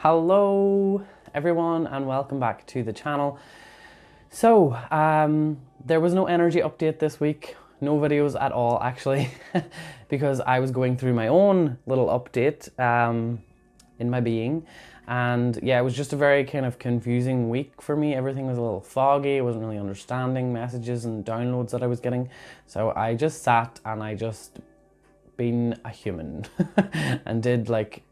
Hello everyone and welcome back to the channel. So there was no energy update this week, no videos at all actually, because I was going through my own little update in my being, and yeah, it was just a very kind of confusing week for me. Everything was a little foggy. I wasn't really understanding messages and downloads that I was getting, so I just sat and I just been a human and did like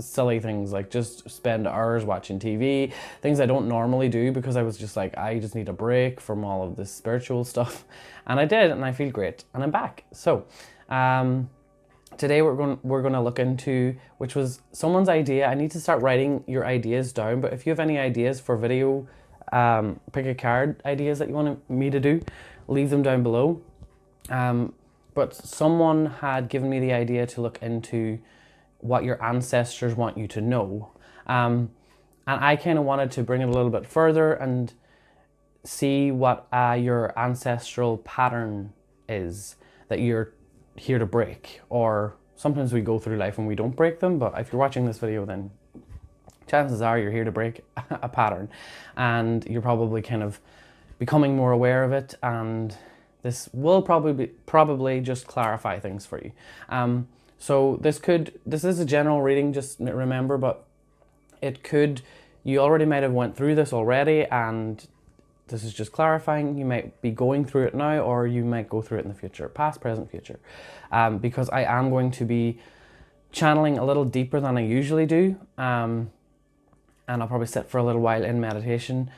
silly things, like just spend hours watching TV, things I don't normally do because I was just like, I just need a break from all of this spiritual stuff, and I did, and I feel great, and I'm back. So today we're going to look into, which was someone's idea. I need to start writing your ideas down, but if you have any ideas for video, pick a card ideas that you want me to do, leave them down below. But someone had given me the idea to look into what your ancestors want you to know. And I kind of wanted to bring it a little bit further and see what your ancestral pattern is that you're here to break. Or sometimes we go through life and we don't break them, but if you're watching this video, then chances are you're here to break a pattern, and you're probably kind of becoming more aware of it, and this will probably just clarify things for you. So this is a general reading, just remember, but it could, you already might have went through this already, and this is just clarifying. You might be going through it now, or you might go through it in the future, past, present, future, because I am going to be channeling a little deeper than I usually do, and I'll probably sit for a little while in meditation,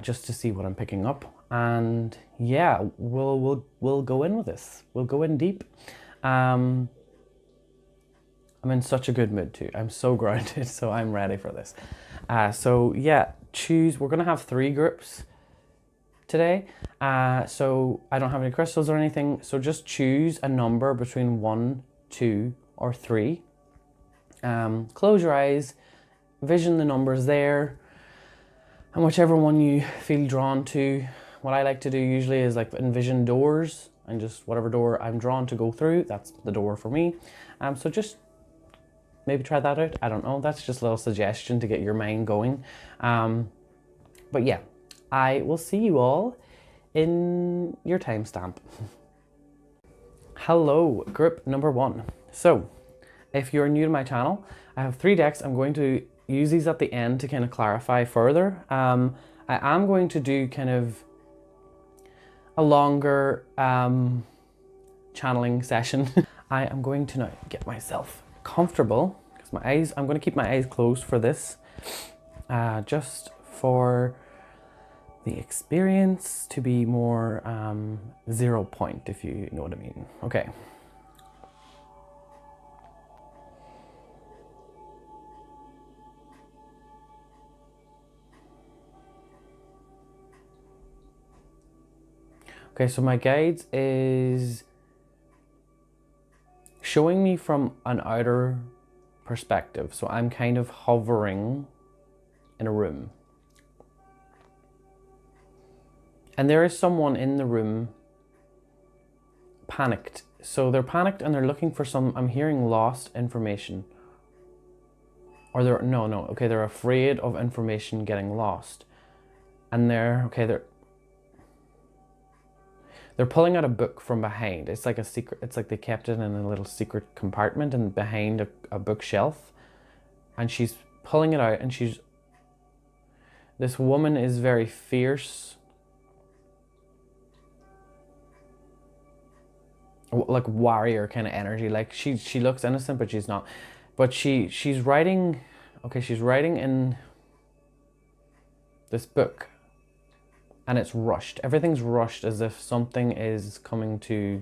just to see what I'm picking up, and yeah, we'll go in with this. We'll go in deep. I'm in such a good mood too. I'm so grounded, so I'm ready for this. So yeah, we're gonna have 3 groups today. So I don't have any crystals or anything, so just choose a number between 1, 2, or 3. Close your eyes, vision the numbers there, and whichever one you feel drawn to. What I like to do usually is like envision doors, and just whatever door I'm drawn to go through, that's the door for me. So just maybe try that out. I don't know. That's just a little suggestion to get your mind going. But yeah, I will see you all in your timestamp. Hello, group number 1. So if you're new to my channel, I have 3 decks. I'm going to use these at the end to kind of clarify further. I am going to do kind of a longer channeling session. I am going to now get myself comfortable, because I'm going to keep my eyes closed for this, just for the experience to be more 0 point, if you know what I mean. Okay. Okay, so my guides is showing me from an outer perspective. So I'm kind of hovering in a room, and there is someone in the room panicked. So they're panicked and they're looking for I'm hearing lost information, or they're afraid of information getting lost, and they're pulling out a book from behind. It's like a secret. It's like they kept it in a little secret compartment and behind a bookshelf. And she's pulling it out, and this woman is very fierce. Like warrior kind of energy. Like she looks innocent, but she's not. But she's writing, she's writing in this book. And it's rushed. Everything's rushed, as if something is coming to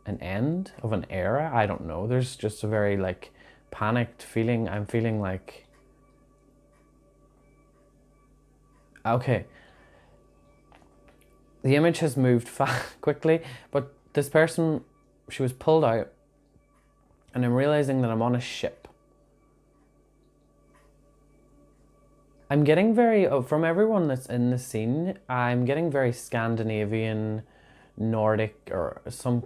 an end of an era. I don't know. There's just a very like panicked feeling. I'm feeling like, okay. The image has moved quickly, but this person, she was pulled out, and I'm realizing that I'm on a ship. I'm getting very, from everyone that's in the scene, I'm getting very Scandinavian, Nordic, or some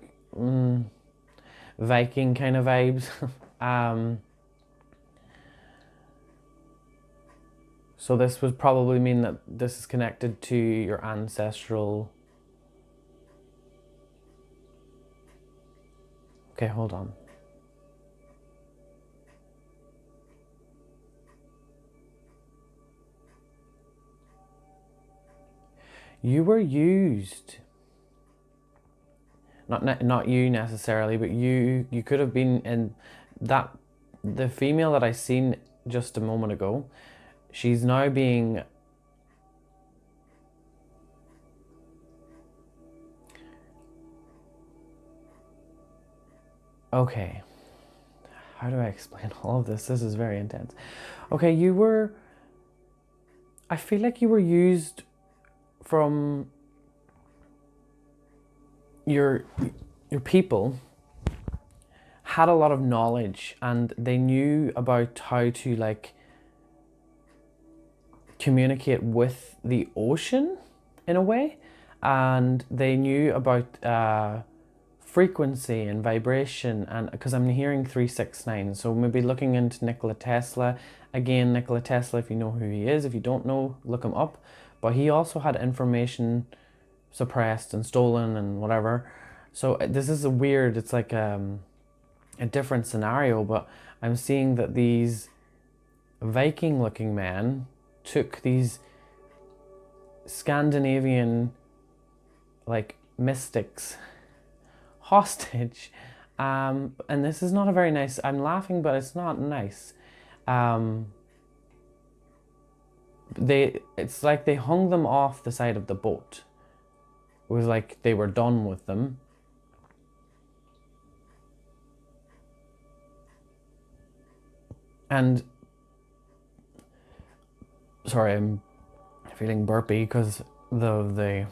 Viking kind of vibes. So this would probably mean that this is connected to your ancestral... Okay, hold on. You were used. Not you necessarily, but you could have been in that. The female that I seen just a moment ago, she's now being... Okay. How do I explain all of this? This is very intense. Okay, you were... I feel like you were used from your people had a lot of knowledge, and they knew about how to like communicate with the ocean in a way, and they knew about frequency and vibration, and because I'm hearing 369, so maybe looking into Nikola Tesla. Again, Nikola Tesla, if you know who he is, if you don't know, look him up. But he also had information suppressed and stolen and whatever. So this is a weird, it's like a different scenario, but I'm seeing that these Viking looking men took these Scandinavian like mystics hostage, and this is not a very nice... I'm laughing, but it's not nice. It's like they hung them off the side of the boat. It was like they were done with them. And sorry, I'm feeling burpy because this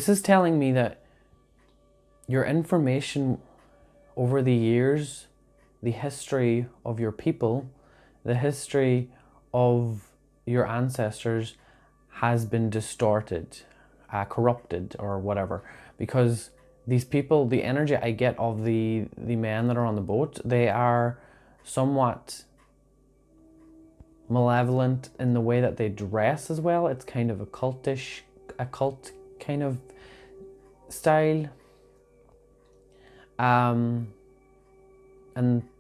is telling me that your information over the years, the history of your people, the history of your ancestors has been distorted, corrupted, or whatever. Because these people, the energy I get of the men that are on the boat, they are somewhat malevolent in the way that they dress as well. It's kind of a cult kind of style. And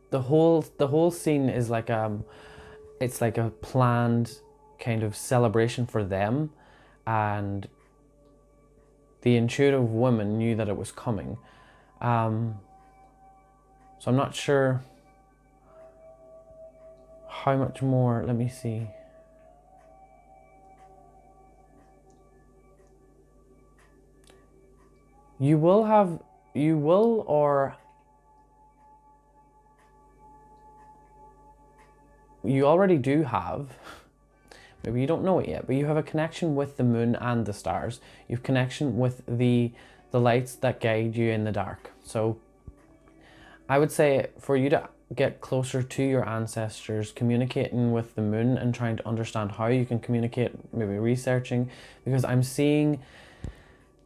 the whole scene is like it's like a planned kind of celebration for them, and the intuitive woman knew that it was coming. So I'm not sure how much more. Let me see. You already do have, maybe you don't know it yet, but you have a connection with the moon and the stars. You have connection with the lights that guide you in the dark. So I would say for you to get closer to your ancestors, communicating with the moon and trying to understand how you can communicate, maybe researching, because I'm seeing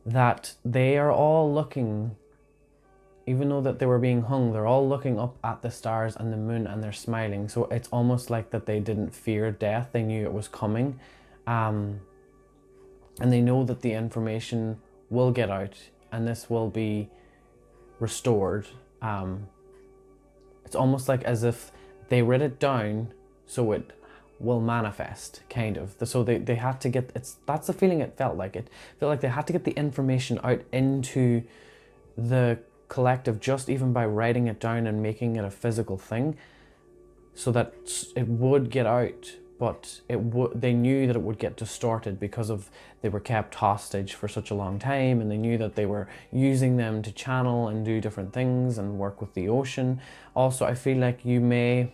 that they are all looking, even though that they were being hung, they're all looking up at the stars and the moon, and they're smiling. So it's almost like that they didn't fear death. They knew it was coming. And they know that the information will get out and this will be restored. It's almost like as if they wrote it down so it will manifest, kind of. So they had to get... that's the feeling it felt like. It felt like they had to get the information out into the collective, just even by writing it down and making it a physical thing, so that it would get out. But they knew that it would get distorted because of they were kept hostage for such a long time, and they knew that they were using them to channel and do different things and work with the ocean. Also, I feel like you may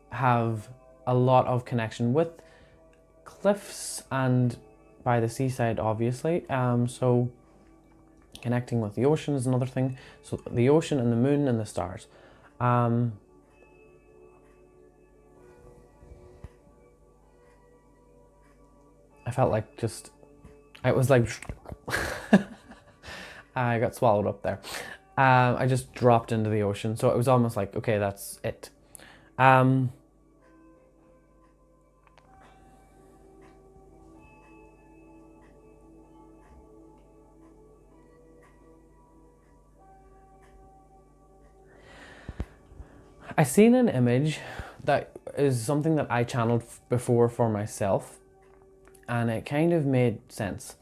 have a lot of connection with cliffs and by the seaside, obviously. So connecting with the ocean is another thing. So the ocean and the moon and the stars. I felt like just... it was like... I got swallowed up there. I just dropped into the ocean. So it was almost like, okay, that's it. I I seen an image that is something that I channeled before for myself, and it kind of made sense.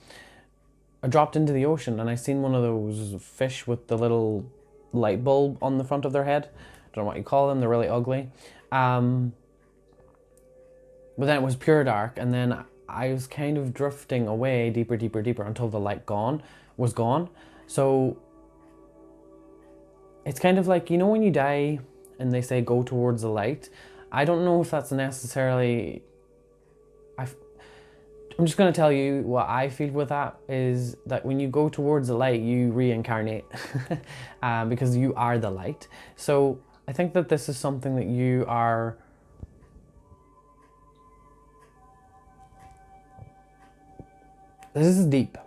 I dropped into the ocean and I seen one of those fish with the little light bulb on the front of their head. I don't know what you call them, they're really ugly. But then it was pure dark, and then I was kind of drifting away deeper, deeper, deeper until the light was gone. So it's kind of like, you know, when you die and they say go towards the light. I don't know if that's necessarily... I'm just going to tell you what I feel with that is that when you go towards the light, you reincarnate because you are the light. So I think that this is something that you are... This is deep.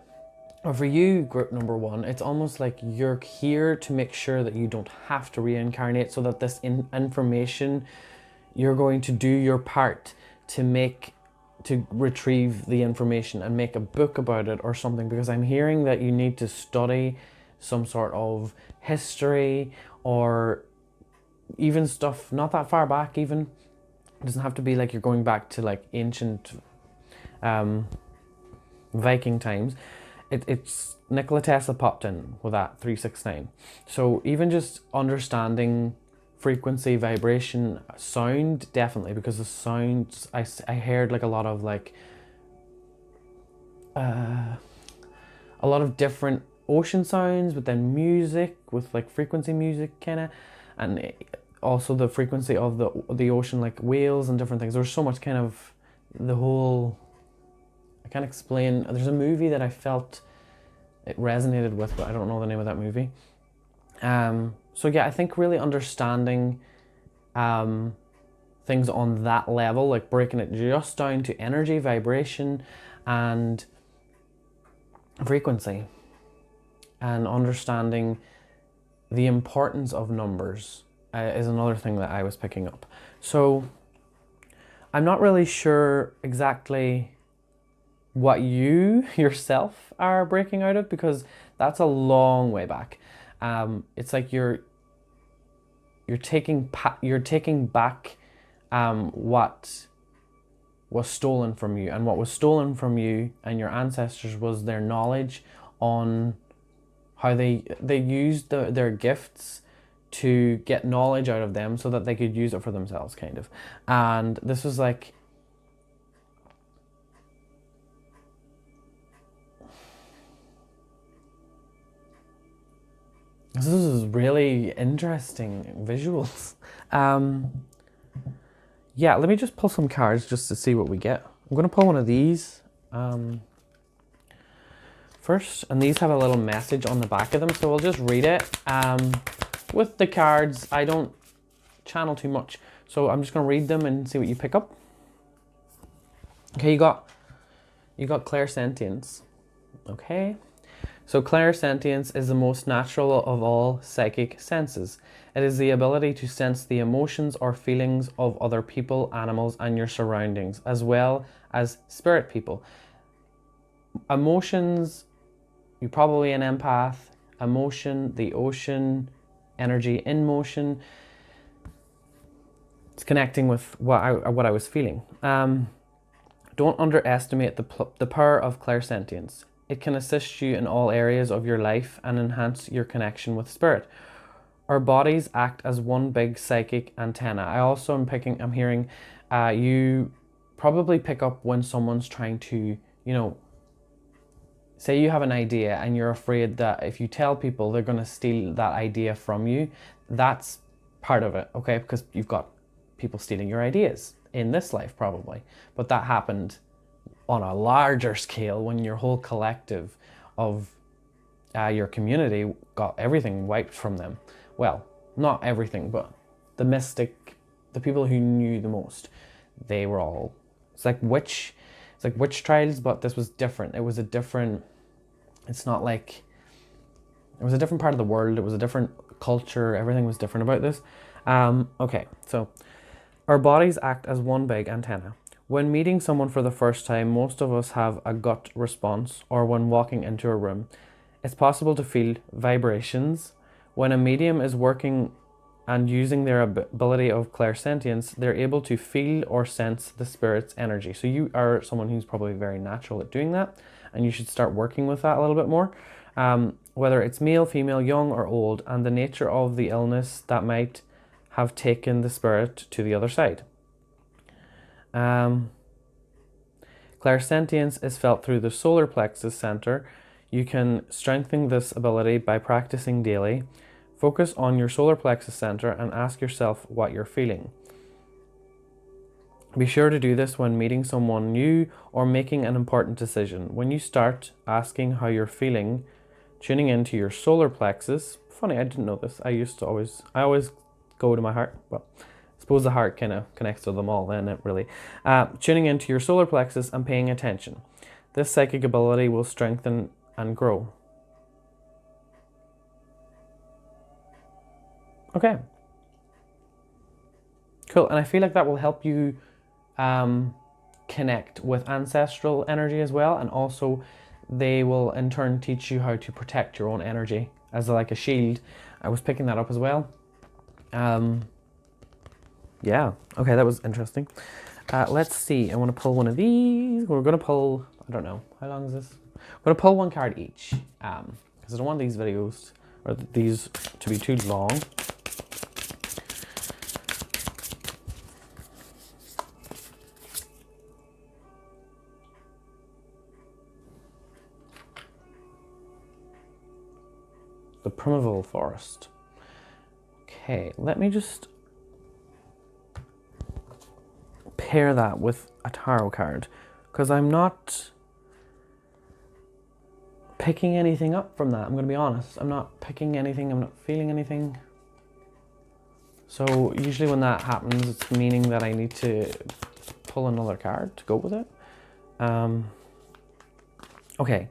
But for you, group number one, it's almost like you're here to make sure that you don't have to reincarnate, so that this information, you're going to do your part to retrieve the information and make a book about it or something, because I'm hearing that you need to study some sort of history or even stuff not that far back even. It doesn't have to be like you're going back to like ancient Viking times. It's Nikola Tesla popped in with that 369. So even just understanding frequency, vibration, sound, definitely, because the sounds I heard like a lot of like a lot of different ocean sounds, but then music with like frequency music kind of, and also the frequency of the ocean, like whales and different things. There's so much kind of the whole... I can't explain. There's a movie that I felt it resonated with, but I don't know the name of that movie. So yeah, I think really understanding things on that level, like breaking it just down to energy, vibration, and frequency, and understanding the importance of numbers is another thing that I was picking up. So I'm not really sure exactly what you yourself are breaking out of, because that's a long way back. It's like you're taking back what was stolen from you, and what was stolen from you and your ancestors was their knowledge on how they used their gifts to get knowledge out of them so that they could use it for themselves, kind of. And this was like... This is really interesting visuals. Yeah, let me just pull some cards just to see what we get. I'm going to pull one of these first, and these have a little message on the back of them, so we'll just read it. With the cards, I don't channel too much, so I'm just going to read them and see what you pick up. Okay, you got clairsentience. Okay. So clairsentience is the most natural of all psychic senses. It is the ability to sense the emotions or feelings of other people, animals, and your surroundings, as well as spirit people. Emotions, you're probably an empath. Emotion, the ocean, energy in motion. It's connecting with what I was feeling. Don't underestimate the power of clairsentience. It can assist you in all areas of your life and enhance your connection with spirit. Our bodies act as one big psychic antenna. I'm hearing you probably pick up when someone's trying to, say you have an idea and you're afraid that if you tell people, they're going to steal that idea from you. That's part of it, okay? Because you've got people stealing your ideas in this life probably. But that happened on a larger scale when your whole collective of your community got everything wiped from them. Well, not everything, but the people who knew the most, they were all... It's like witch trials, but this was different. It's not like... It was a different part of the world. It was a different culture. Everything was different about this. Okay, so our bodies act as one big antenna. When meeting someone for the first time, most of us have a gut response, or when walking into a room. It's possible to feel vibrations. When a medium is working and using their ability of clairsentience, they're able to feel or sense the spirit's energy. So you are someone who's probably very natural at doing that, and you should start working with that a little bit more. Whether it's male, female, young or old, and the nature of the illness that might have taken the spirit to the other side. Clairsentience is felt through the solar plexus center. You can strengthen this ability by practicing daily. Focus on your solar plexus center and ask yourself what you're feeling. Be sure to do this when meeting someone new or making an important decision. When you start asking how you're feeling, tuning into your solar plexus. Funny, I didn't know this. I always go to my heart. Well, I suppose the heart kind of connects to them all then, it really. Tuning into your solar plexus and paying attention. This psychic ability will strengthen and grow. Okay. Cool, and I feel like that will help you connect with ancestral energy as well, and also they will in turn teach you how to protect your own energy as like a shield. I was picking that up as well. Yeah, okay, that was interesting. Let's see, I want to pull one of these. We're going to pull, I don't know, how long is this? We're going to pull one card each, because I don't want these videos, or these to be too long. The primeval forest. Okay, let me just pair that with a tarot card, because I'm not picking anything up from that. I'm going to be honest. I'm not picking anything. I'm not feeling anything. So usually when that happens, it's meaning that I need to pull another card to go with it. Okay.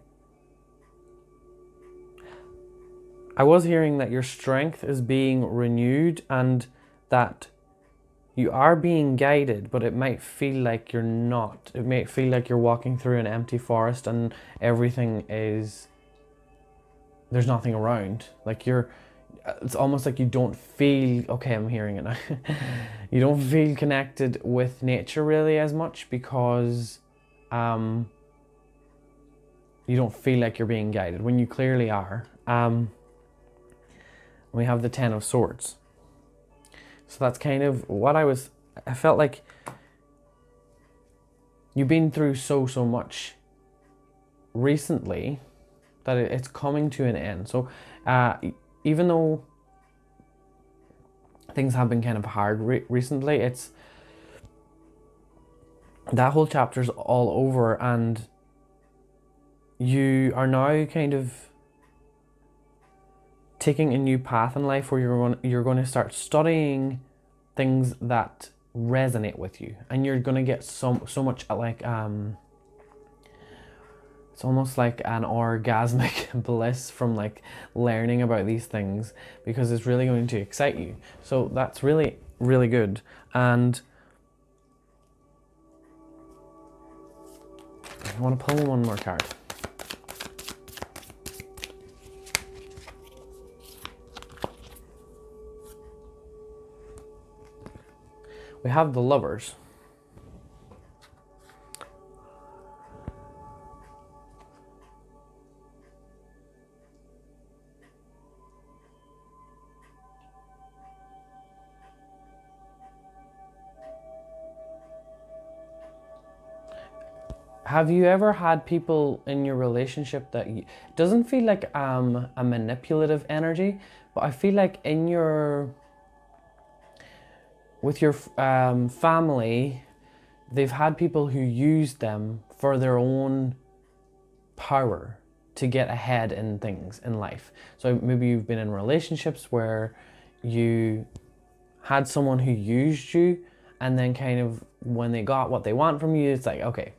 I was hearing that your strength is being renewed and that you are being guided, but it might feel like you're not. It might feel like you're walking through an empty forest and everything is, there's nothing around. Like it's almost like you don't feel, okay, I'm hearing it now. You don't feel connected with nature really as much because you don't feel like you're being guided when you clearly are. We have the Ten of Swords. So that's kind of what I felt like you've been through so much recently that it's coming to an end. So even though things have been kind of hard recently, it's that whole chapter's all over and you are now kind of taking a new path in life where you're going to start studying things that resonate with you, and you're going to get so much like it's almost like an orgasmic bliss from like learning about these things, because it's really going to excite you. So that's really good. And I want to pull one more card. We have the Lovers. Have you ever had people in your relationship that doesn't feel like a manipulative energy, but I feel like with your family, they've had people who use them for their own power to get ahead in things in life. So maybe you've been in relationships where you had someone who used you, and then kind of when they got what they want from you, it's like, okay.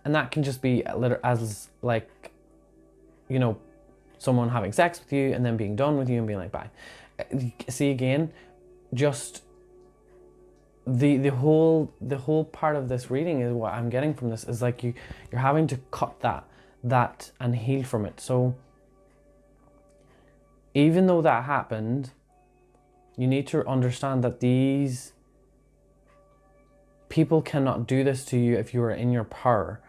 And that can just be as like, you know, someone having sex with you and then being done with you and being like, bye. See, again, just the whole part of this reading is what I'm getting from this is like you're having to cut that and heal from it. So even though that happened, You need to understand that these people cannot do this to you if you are in your power.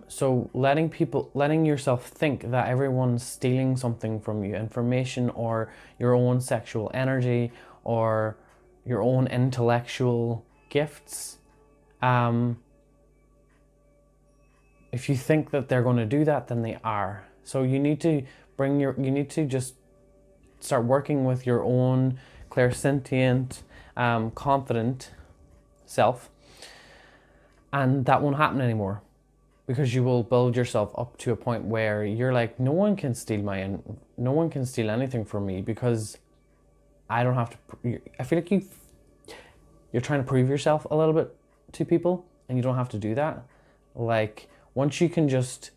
So letting yourself think that everyone's stealing something from you, information or your own sexual energy or your own intellectual gifts. If you think that they're going to do that, then they are. So you need to just start working with your own clairsentient, confident self, and that won't happen anymore, because you will build yourself up to a point where you're like, no one can steal anything from me, because I don't have to. I feel like you're trying to prove yourself a little bit to people, and you don't have to do that. Like, once you can just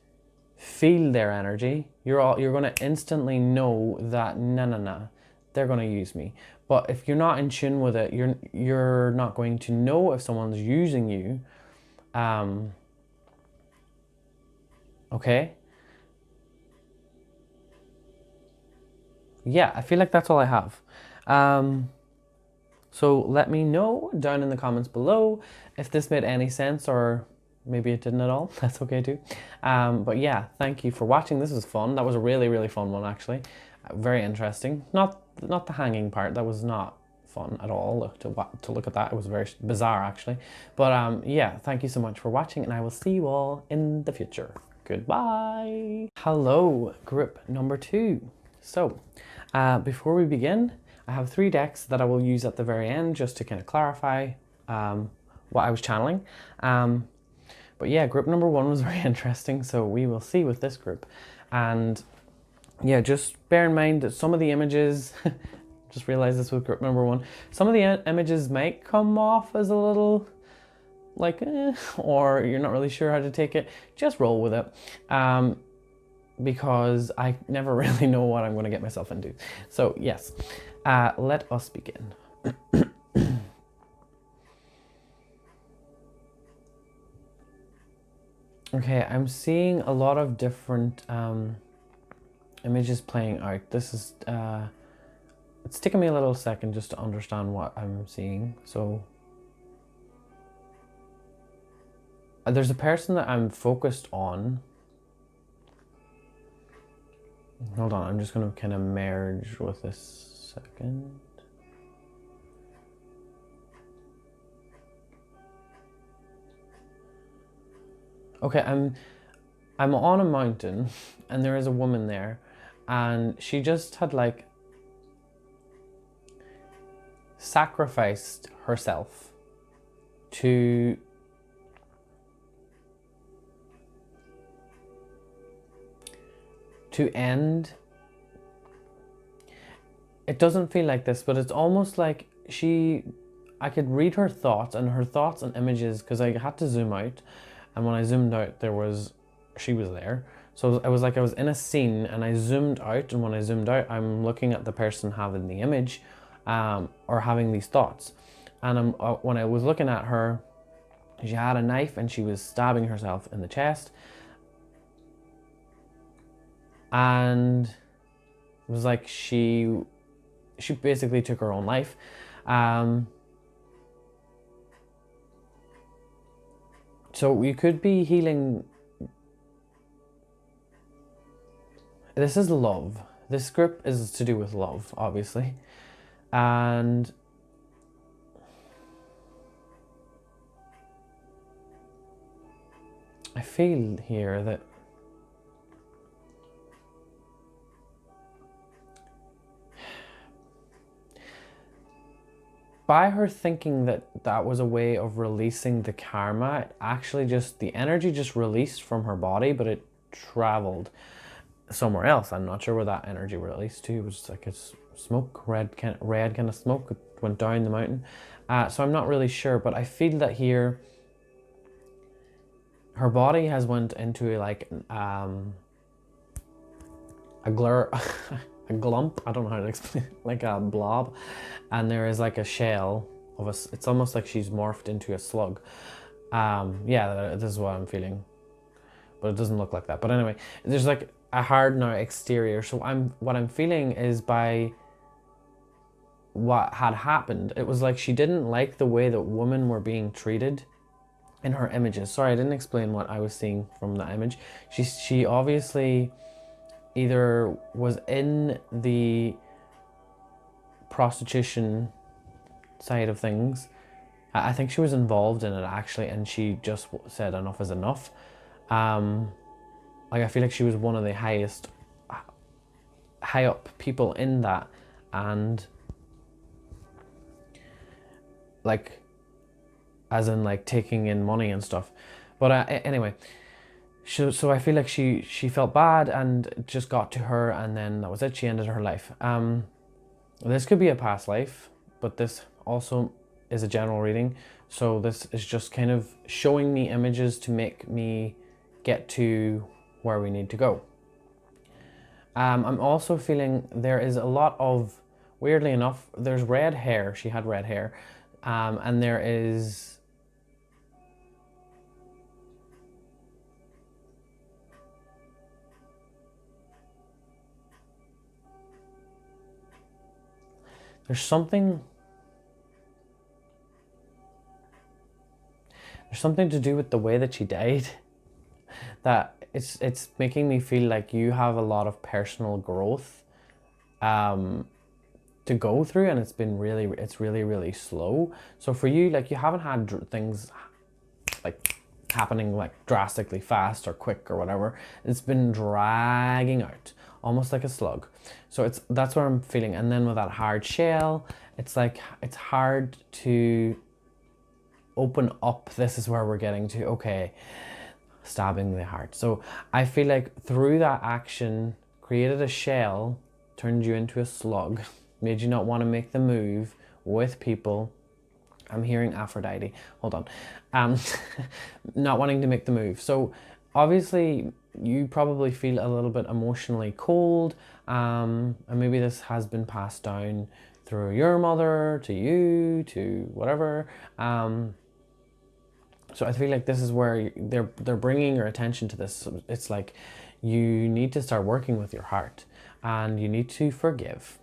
feel their energy, you're going to instantly know that no, they're going to use me. But if you're not in tune with it, you're not going to know if someone's using you. Okay. Yeah, I feel like that's all I have. So let me know down in the comments below if this made any sense, or maybe it didn't at all. That's okay too. But yeah, thank you for watching. This was fun. That was a really, really fun one, actually. Very interesting. Not the hanging part. That was not fun at all to look at that. It was very bizarre, actually. But yeah, thank you so much for watching, and I will see you all in the future. Goodbye. Hello, group number 2. So before we begin, I have 3 decks that I will use at the very end, just to kind of clarify what I was channeling. But yeah, group number 1 was very interesting, so we will see with this group. And yeah, just bear in mind that some of the images, just realize this with group number 1, some of the images might come off as a little like, or you're not really sure how to take it. Just roll with it, because I never really know what I'm going to get myself into. So yes, let us begin. Okay, I'm seeing a lot of different images playing out. This is it's taken me a little second just to understand what I'm seeing. So there's a person that I'm focused on. Hold on, I'm just going to kind of merge with this second. Okay, I'm on a mountain, and there is a woman there, and she just had like sacrificed herself to end. It doesn't feel like this, but it's almost like I could read her thoughts and images, because I had to zoom out, and when I zoomed out, she was there. So it was like I was in a scene and I zoomed out, and when I zoomed out, I'm looking at the person having the image, or having these thoughts. And when I was looking at her, she had a knife and she was stabbing herself in the chest. And it was like she basically took her own life. So you could be healing. This is love. This group is to do with love, obviously. And I feel here that by her thinking that that was a way of releasing the karma, it actually just, the energy just released from her body, but it traveled somewhere else. I'm not sure where that energy released to. It was like a smoke, red kind of smoke. It went down the mountain. So I'm not really sure, but I feel that here her body has went into like a glump, I don't know how to explain it, like a blob, and there is like a shell of it's almost like she's morphed into a slug. Yeah, this is what I'm feeling, but it doesn't look like that. But anyway, there's like a hard now exterior. So what I'm feeling is by what had happened. It was like she didn't like the way that women were being treated in her images. Sorry, I didn't explain what I was seeing from the image. She obviously either was in the prostitution side of things. I think she was involved in it actually, and she just said enough is enough. Like I feel like she was one of the high up people in that, and like as in like taking in money and stuff. But anyway, so I feel like she felt bad and it just got to her, and then that was it. She ended her life. This could be a past life, but this also is a general reading. So this is just kind of showing me images to make me get to where we need to go. I'm also feeling there is a lot of, weirdly enough, there's red hair. She had red hair. And there is something to do with the way that she died that it's making me feel like you have a lot of personal growth to go through, and it's really slow. So for you, like, you haven't had things like happening like drastically fast or quick or whatever. It's been dragging out almost like a slug. So that's what I'm feeling. And then with that hard shell, it's like it's hard to open up. This is where we're getting to, okay, stabbing the heart. So I feel like through that action created a shell, turned you into a slug, made you not want to make the move with people. I'm hearing Aphrodite. Hold on. Not wanting to make the move. So obviously you probably feel a little bit emotionally cold. And maybe this has been passed down through your mother to you, to whatever. So I feel like this is where they're bringing your attention to this. It's like you need to start working with your heart, and you need to forgive.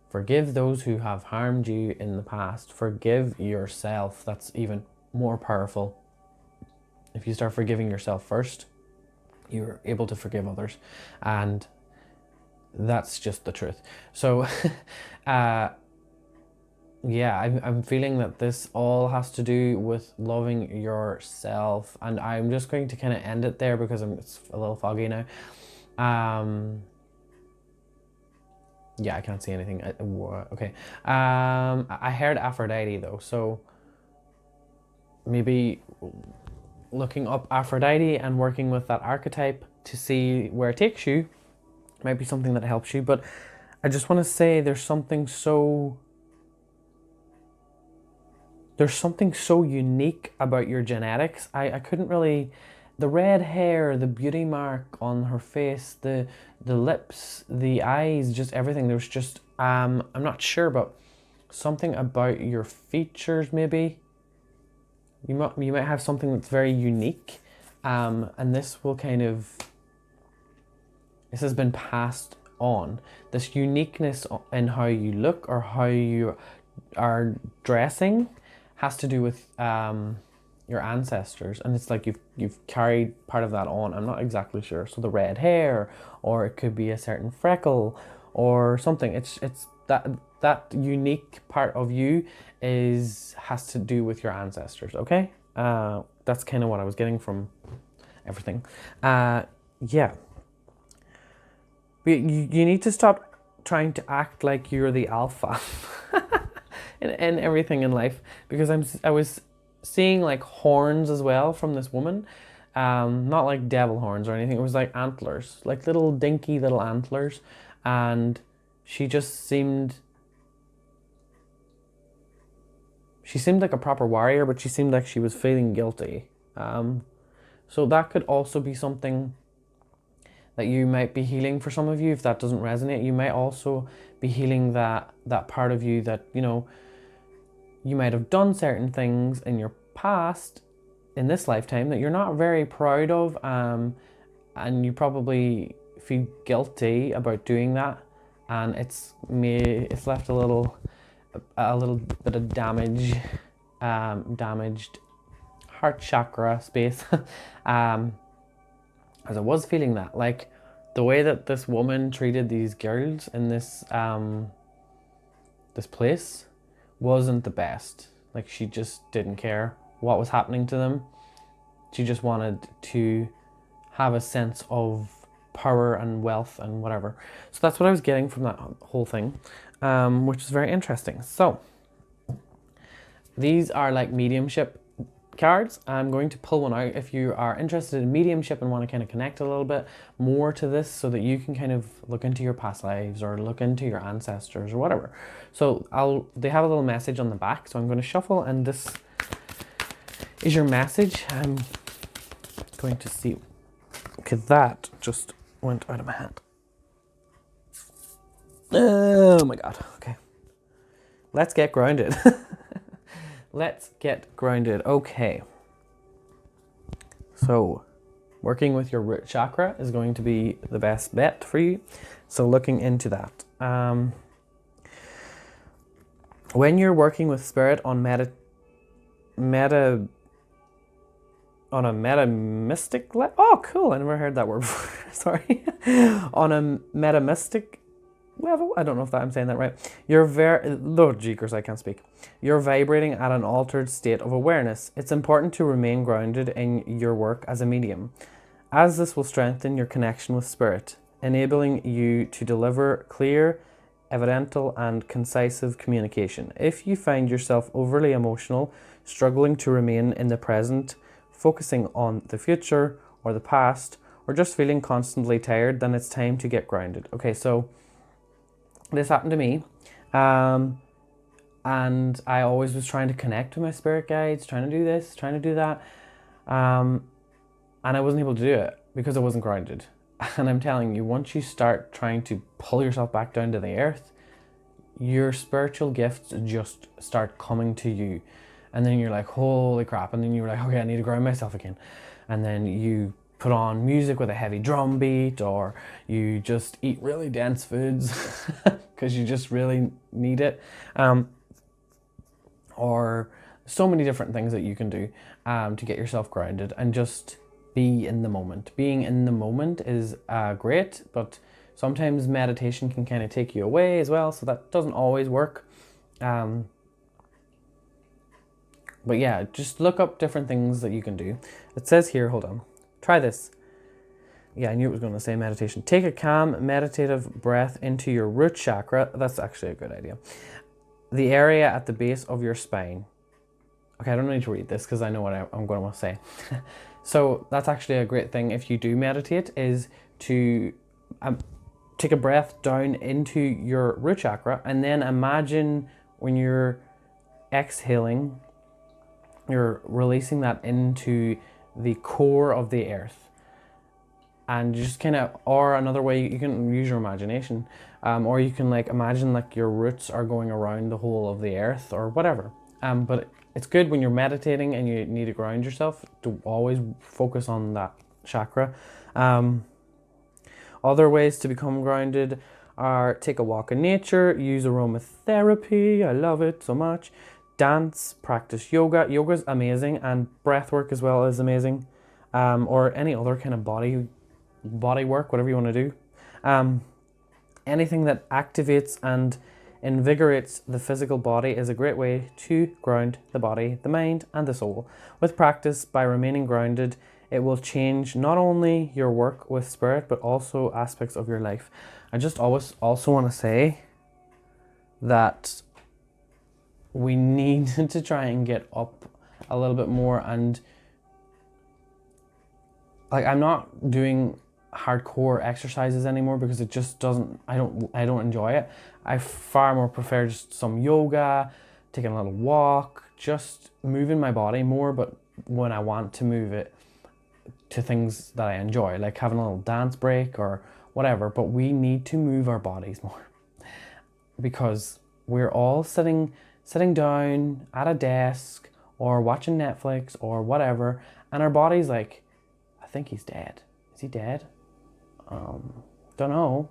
Forgive those who have harmed you in the past. Forgive yourself. That's even more powerful. If you start forgiving yourself first, you're able to forgive others. And that's just the truth. So yeah, I'm feeling that this all has to do with loving yourself, and I'm just going to kind of end it there because it's a little foggy now. Yeah, I can't see anything. Okay. I heard Aphrodite though, so maybe looking up Aphrodite and working with that archetype to see where it takes you might be something that helps you. But I just want to say there's something so unique about your genetics. I couldn't really, the red hair, the beauty mark on her face, the lips, the eyes, just everything. There's just, I'm not sure, but something about your features maybe. You might have something that's very unique. And this will kind of, this has been passed on. This uniqueness in how you look or how you are dressing has to do with your ancestors, and it's like you've carried part of that on. I'm not exactly sure. So the red hair, or it could be a certain freckle or something. It's that unique part of you has to do with your ancestors. Okay, that's kind of what I was getting from everything. Yeah, you need to stop trying to act like you're the alpha. in everything in life, because I was seeing like horns as well from this woman, not like devil horns or anything. It was like antlers, like little dinky little antlers, and she just seemed like a proper warrior, but she seemed like she was feeling guilty. So that could also be something that you might be healing. For some of you, if that doesn't resonate, you might also be healing that part of you that, you know, you might have done certain things in your past, in this lifetime, that you're not very proud of, and you probably feel guilty about doing that. and it's left a little bit of damaged heart chakra space. As I was feeling that, like, the way that this woman treated these girls in this this place wasn't the best. Like, she just didn't care what was happening to them. She just wanted to have a sense of power and wealth and whatever. So that's what I was getting from that whole thing, which is very interesting. So these are like mediumship cards. I'm going to pull one out if you are interested in mediumship and want to kind of connect a little bit more to this, so that you can kind of look into your past lives or look into your ancestors or whatever. So they have a little message on the back, so I'm going to shuffle, and this is your message. I'm going to see. Okay, that just went out of my hand. Oh my god. Okay, let's get grounded. Let's get grounded. Okay. So, working with your root chakra is going to be the best bet for you. So, looking into that. When you're working with spirit on a metamistic level. Oh, cool. I never heard that word before. Sorry. On a metamistic level. I don't know if I'm saying that right. Lord jeekers, I can't speak. You're vibrating at an altered state of awareness. It's important to remain grounded in your work as a medium, as this will strengthen your connection with spirit, enabling you to deliver clear, evidential, and concisive communication. If you find yourself overly emotional, struggling to remain in the present, focusing on the future or the past, or just feeling constantly tired, then it's time to get grounded. Okay, so this happened to me, and I always was trying to connect with my spirit guides, trying to do this, trying to do that, and I wasn't able to do it because I wasn't grounded. And I'm telling you, once you start trying to pull yourself back down to the earth, your spiritual gifts just start coming to you, and then you're like, holy crap, and then you're like, okay, I need to ground myself again, and then you put on music with a heavy drum beat, or you just eat really dense foods because you just really need it, or so many different things that you can do to get yourself grounded and just be in the moment. Being in the moment is great, but sometimes meditation can kind of take you away as well, so that doesn't always work. But yeah, just look up different things that you can do. It says here, hold on, try this. Yeah, I knew it was going to say meditation. Take a calm, meditative breath into your root chakra. That's actually a good idea. The area at the base of your spine. Okay, I don't need to read this because I know what I'm going to say. So that's actually a great thing if you do meditate, is to take a breath down into your root chakra, and then imagine when you're exhaling, you're releasing that into the core of the earth. And just kind of, or another way, you can use your imagination, or you can like imagine like your roots are going around the whole of the earth or whatever. But it's good when you're meditating and you need to ground yourself to always focus on that chakra. Other ways to become grounded are take a walk in nature, use aromatherapy, I love it so much, dance, practice yoga. Yoga's amazing, and breath work as well is amazing, or any other kind of body work, whatever you want to do. Anything that activates and invigorates the physical body is a great way to ground the body, the mind, and the soul. With practice, by remaining grounded, it will change not only your work with spirit, but also aspects of your life. I just always also want to say that we need to try and get up a little bit more, and like, I'm not doing hardcore exercises anymore because it just doesn't, I don't enjoy it. I far more prefer just some yoga, taking a little walk, just moving my body more, but when I want to move it to things that I enjoy, like having a little dance break or whatever. But we need to move our bodies more, because we're all sitting down at a desk or watching Netflix or whatever, and our body's like, I think he's dead. Is he dead? Don't know.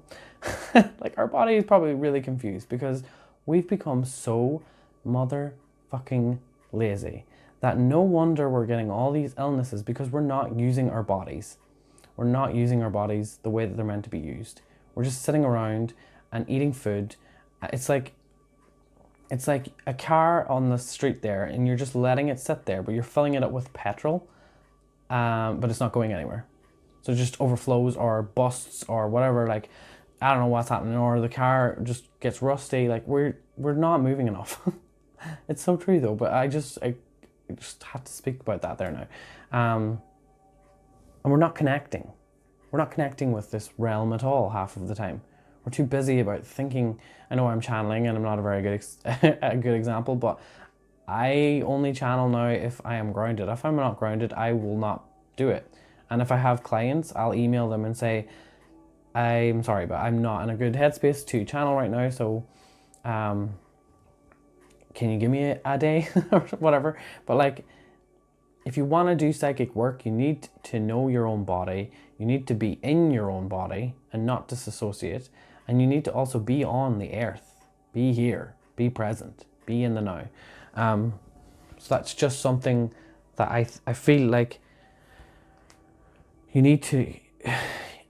Like, our body is probably really confused because we've become so motherfucking lazy that no wonder we're getting all these illnesses, because we're not using our bodies. We're not using our bodies the way that they're meant to be used. We're just sitting around and eating food. It's like a car on the street there, and you're just letting it sit there, but you're filling it up with petrol, but it's not going anywhere. So it just overflows or busts or whatever. Like, I don't know what's happening, or the car just gets rusty. Like, we're not moving enough. It's so true though, but I just had to speak about that there now. And we're not connecting. We're not connecting with this realm at all half of the time. We're too busy about thinking. I know I'm channeling and I'm not a very good a good example, but I only channel now if I am grounded. If I'm not grounded, I will not do it. And if I have clients, I'll email them and say, I'm sorry, but I'm not in a good headspace to channel right now, so can you give me a day or whatever? But like, if you want to do psychic work, you need to know your own body. You need to be in your own body and not disassociate. And you need to also be on the earth. Be here. Be present. Be in the now. So that's just something that I feel like you need to,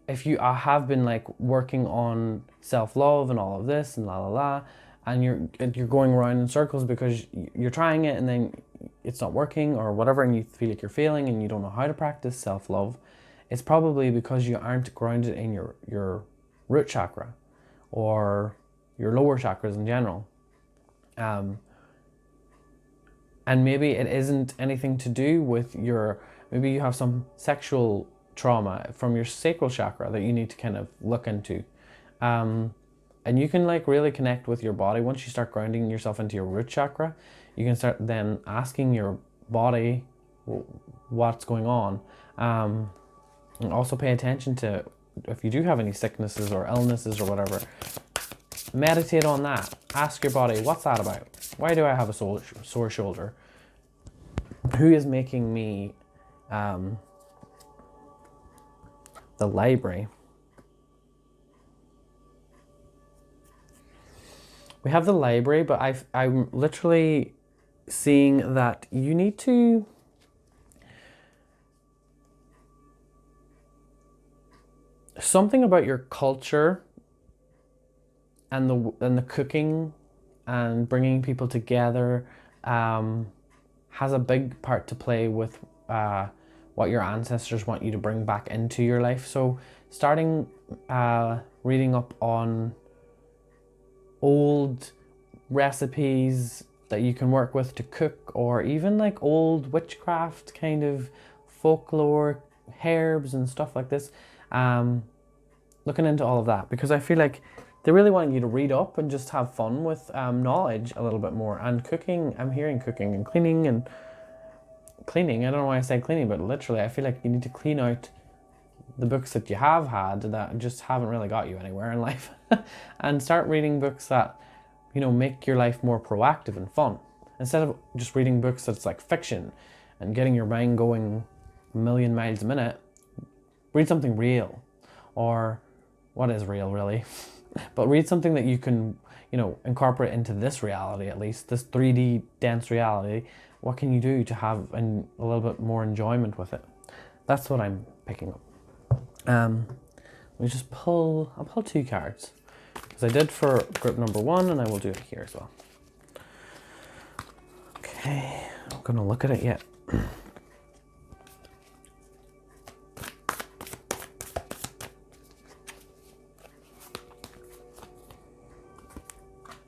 if you have been like working on self-love and all of this and la la la, and you're going around in circles because you're trying it and then it's not working or whatever, and you feel like you're failing and you don't know how to practice self-love, it's probably because you aren't grounded in your root chakra or your lower chakras in general. And maybe it isn't anything to do with maybe you have some sexual trauma from your sacral chakra that you need to kind of look into. And you can like really connect with your body once you start grounding yourself into your root chakra. You can start then asking your body what's going on, and also pay attention to if you do have any sicknesses or illnesses or whatever. Meditate on that. Ask your body, what's that about? Why do I have a sore shoulder? Who is making me the library? We have the library, but I'm literally seeing that you need to something about your culture and the cooking and bringing people together has a big part to play with what your ancestors want you to bring back into your life. So starting reading up on old recipes that you can work with to cook, or even like old witchcraft kind of folklore, herbs and stuff like this. Looking into all of that, because I feel like they really want you to read up and just have fun with knowledge a little bit more. And cooking, I'm hearing cooking and cleaning and cleaning. I don't know why I say cleaning, but literally I feel like you need to clean out the books that you have had that just haven't really got you anywhere in life and start reading books that, you know, make your life more proactive and fun. Instead of just reading books that's like fiction and getting your mind going a million miles a minute, read something real. Or what is real really? But read something that you can, you know, incorporate into this reality, at least this 3D dense reality. What can you do to have a little bit more enjoyment with it? That's what I'm picking up. Let me just I'll pull 2 cards, because I did for group number 1, and I will do it here as well. Okay, I'm gonna look at it yet.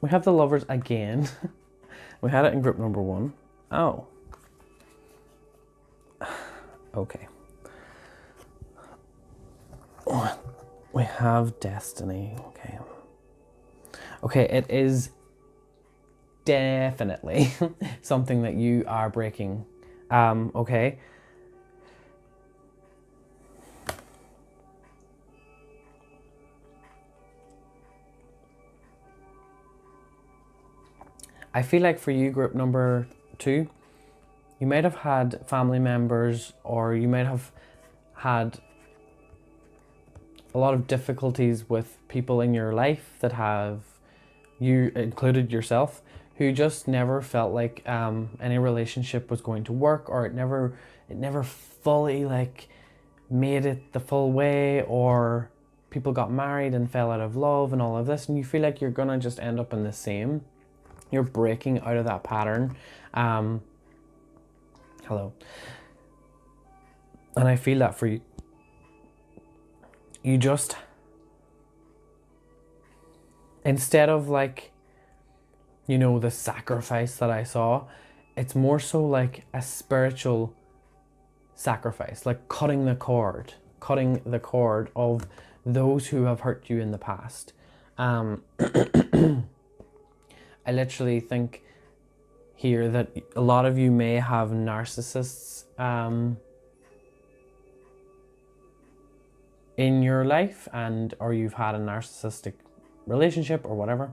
We have the Lovers again. We had it in group number 1. Oh. Okay. We have Destiny. Okay. Okay, it is definitely something that you are breaking. Okay. I feel like for you, group number 2, you might have had family members, or you might have had a lot of difficulties with people in your life that have, you included yourself, who just never felt like any relationship was going to work, or it never fully like made it the full way, or people got married and fell out of love and all of this, and you feel like you're gonna just end up in the same. You're breaking out of that pattern. Hello. And I feel that for you. You just, instead of like, you know, the sacrifice that I saw, it's more so like a spiritual sacrifice, like cutting the cord of those who have hurt you in the past. I literally think here that a lot of you may have narcissists in your life, or you've had a narcissistic relationship or whatever.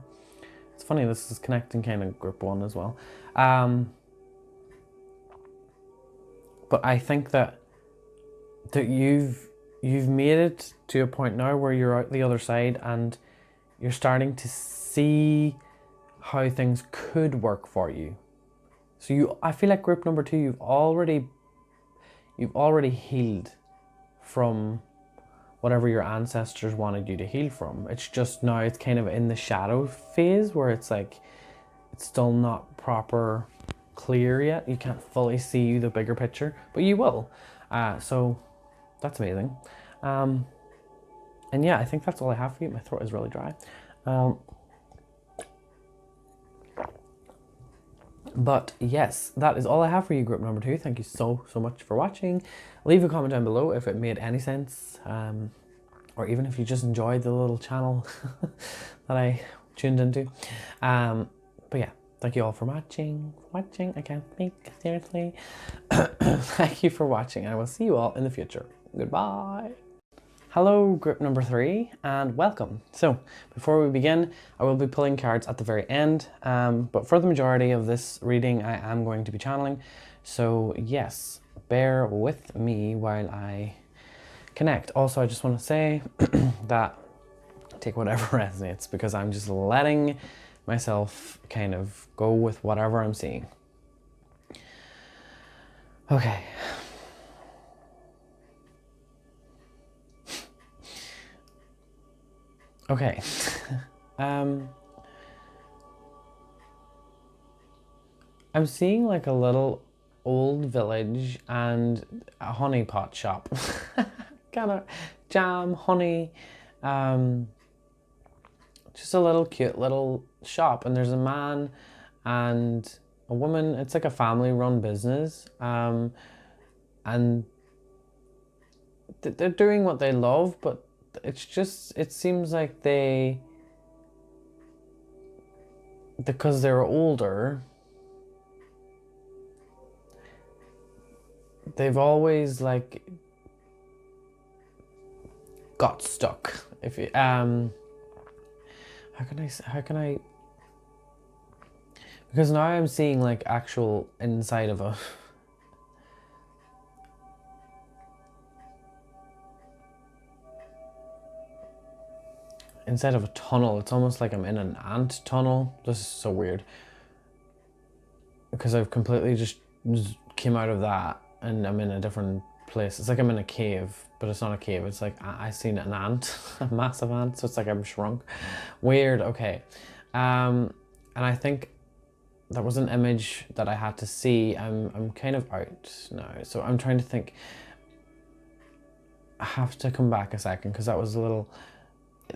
It's funny, this is connecting kind of group 1 as well. But I think that you've made it to a point now where you're out the other side and you're starting to see how things could work for you. So I feel like group number 2, you've already healed from whatever your ancestors wanted you to heal from. It's just now it's kind of in the shadow phase where it's like, it's still not proper clear yet. You can't fully see the bigger picture, but you will. So that's amazing. And yeah, I think that's all I have for you. My throat is really dry. But yes, that is all I have for you, group number 2. Thank you so much for watching. Leave a comment down below if it made any sense, or even if you just enjoyed the little channel that I tuned into. But yeah, thank you all for watching. I can't think, seriously. Thank you for watching. I will see you all in the future. Goodbye. Hello, group number 3, and welcome. So, before we begin, I will be pulling cards at the very end, but for the majority of this reading, I am going to be channeling. So, yes, bear with me while I connect. Also, I just want to say that take whatever resonates, because I'm just letting myself kind of go with whatever I'm seeing. Okay. Okay, I'm seeing like a little old village and a honey pot shop. Kind of jam, honey, just a little cute little shop, and there's a man and a woman. It's like a family run business, and they're doing what they love, but it's just, it seems like because they're older, they've always like got stuck. If you how can I because now I'm seeing like actual inside of a inside of a tunnel. It's almost like I'm in an ant tunnel. This is so weird, because I've completely just came out of that and I'm in a different place. It's like I'm in a cave, but it's not a cave. It's like I seen an ant, a massive ant, so it's like I'm shrunk. Weird. Okay. And I think that was an image that I had to see. I'm kind of out now, so I'm trying to think. I have to come back a second, because that was a little,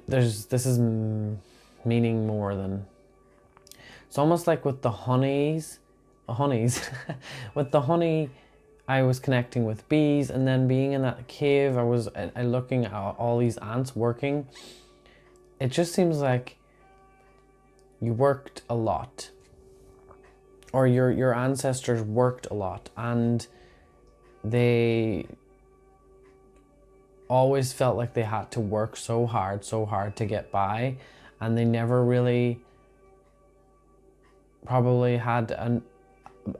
this is meaning more than, it's almost like with the honeys with the honey, I was connecting with bees, and then being in that cave, I looking at all these ants working. It just seems like you worked a lot, or your ancestors worked a lot, and they always felt like they had to work so hard to get by, and they never really probably had an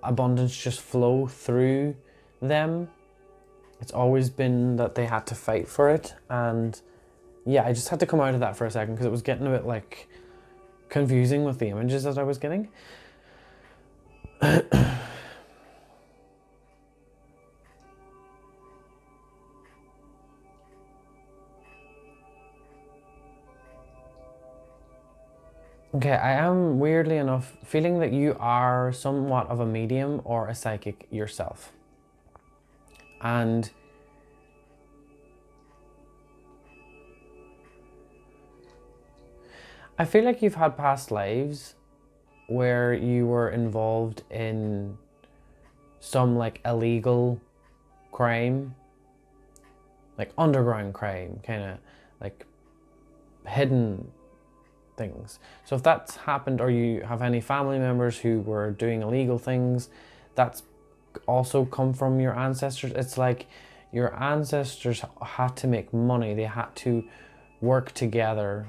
abundance just flow through them. It's always been that they had to fight for it, and yeah, I just had to come out of that for a second because it was getting a bit like confusing with the images that I was getting. Okay, I am weirdly enough feeling that you are somewhat of a medium or a psychic yourself. And I feel like you've had past lives where you were involved in some like illegal crime, like underground crime, kind of like hidden things. So if that's happened, or you have any family members who were doing illegal things, that's also come from your ancestors. It's like your ancestors had to make money. They had to work together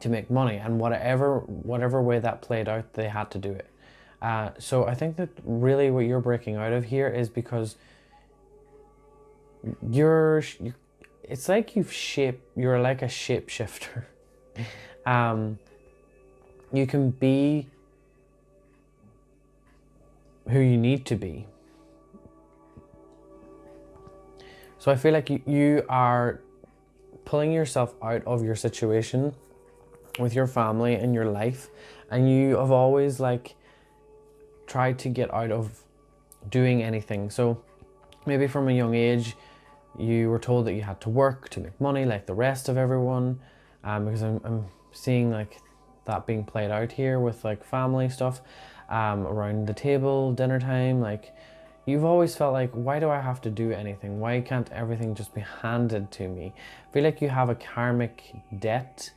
to make money, and whatever way that played out, they had to do it. So I think that really what you're breaking out of here is because it's like you're like a shapeshifter. You can be who you need to be. So I feel like you are pulling yourself out of your situation with your family and your life, and you have always like tried to get out of doing anything. So maybe from a young age you were told that you had to work to make money like the rest of everyone, because I'm seeing like that being played out here with like family stuff, around the table, dinner time. Like you've always felt like, why do I have to do anything? Why can't everything just be handed to me? I feel like you have a karmic debt